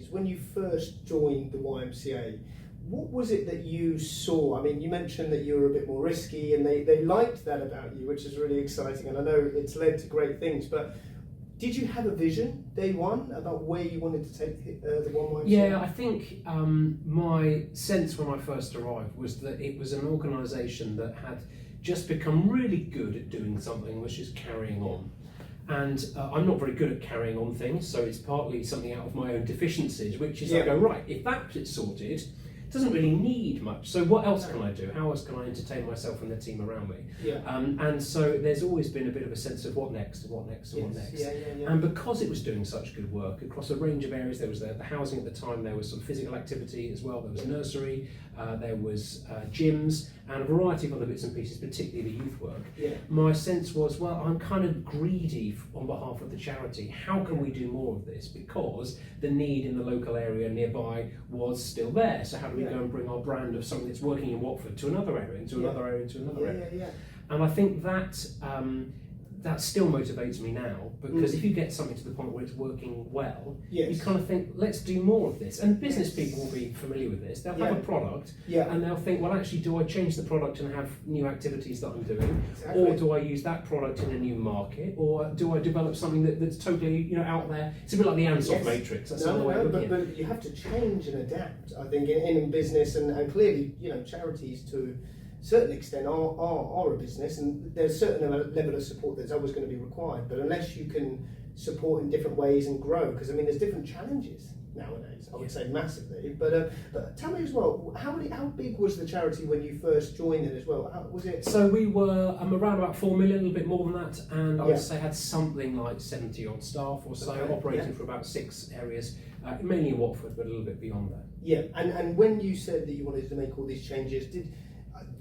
When you first joined the YMCA, what was it that you saw? I mean, you mentioned that you were a bit more risky, and they liked that about you, which is really exciting, and I know it's led to great things, but did you have a vision day one about where you wanted to take the OneYMCA? Yeah, I think my sense when I first arrived was that it was an organisation that had just become really good at doing something, which is carrying on. And I'm not very good at carrying on things, so it's partly something out of my own deficiencies, which is I go, right, if that bit's sorted, it doesn't really need much, so what else can I do? How else can I entertain myself and the team around me? And so there's always been a bit of a sense of what next, and what next, and what next. And because it was doing such good work across a range of areas, there was the housing at the time, there was some physical activity as well, there was nursery, there was gyms, and a variety of other bits and pieces, particularly the youth work. My sense was, well, I'm kind of greedy on behalf of the charity. How can we do more of this? Because the need in the local area nearby was still there. So how do we go and bring our brand of something that's working in Watford to another area, into another area, into another area? And I think that that still motivates me now, because if you get something to the point where it's working well, you kind of think, let's do more of this. And business people will be familiar with this. They'll have a product, and they'll think, well, actually, do I change the product and have new activities that I'm doing, or do I use that product in a new market, or do I develop something that's totally out there? It's a bit like the Ansoff matrix. That's another way of looking at it. But you have to change and adapt. I think in business, and clearly, charities to a certain extent are a business, and there's a certain level of support that's always going to be required, but unless you can support in different ways and grow, because I mean there's different challenges nowadays, I would say massively, but tell me as well, how big was the charity when you first joined it as well? How was it? So we were around about 4 million, a little bit more than that, and I would say had something like 70 odd staff or so, operating for about 6 areas, mainly in Watford, but a little bit beyond that. And when you said that you wanted to make all these changes,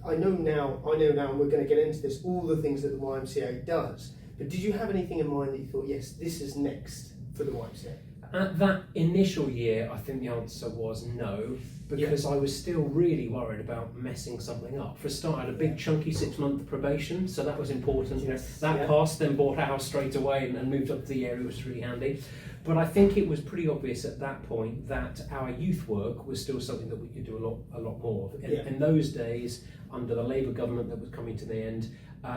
I know now, and we're going to get into this, all the things that the YMCA does, but did you have anything in mind that you thought, yes, this is next for the YMCA? At that initial year, I think the answer was no, because I was still really worried about messing something up. For a start, I had a big chunky 6-month probation, so that was important. That passed, then bought a house straight away and moved up to the area, which was really handy. But I think it was pretty obvious at that point that our youth work was still something that we could do a lot more of. In those days, under the Labour government that was coming to the end,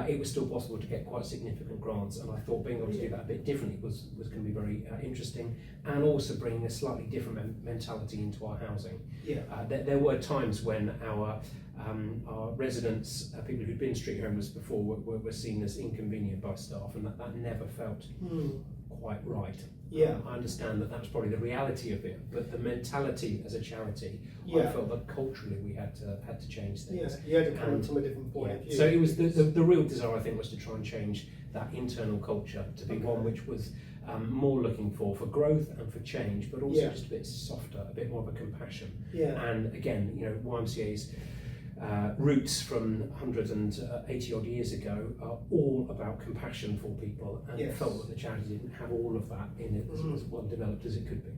it was still possible to get quite significant grants, and I thought being able to do that a bit differently was going to be very interesting, and also bringing a slightly different mentality into our housing. There were times when our residents, people who'd been street homeless before, were seen as inconvenient by staff, and that never felt quite right. I understand that that's probably the reality of it, but the mentality as a charity, I felt that culturally we had to change things. You had to come from a different point of view. So it was the real desire, I think, was to try and change that internal culture to be one which was more looking for growth and for change, but also just a bit softer, a bit more of a compassion. And again, YMCA's roots from 180 odd years ago are all about compassion for people, and it felt that the charity didn't have all of that in it as well developed as it could be.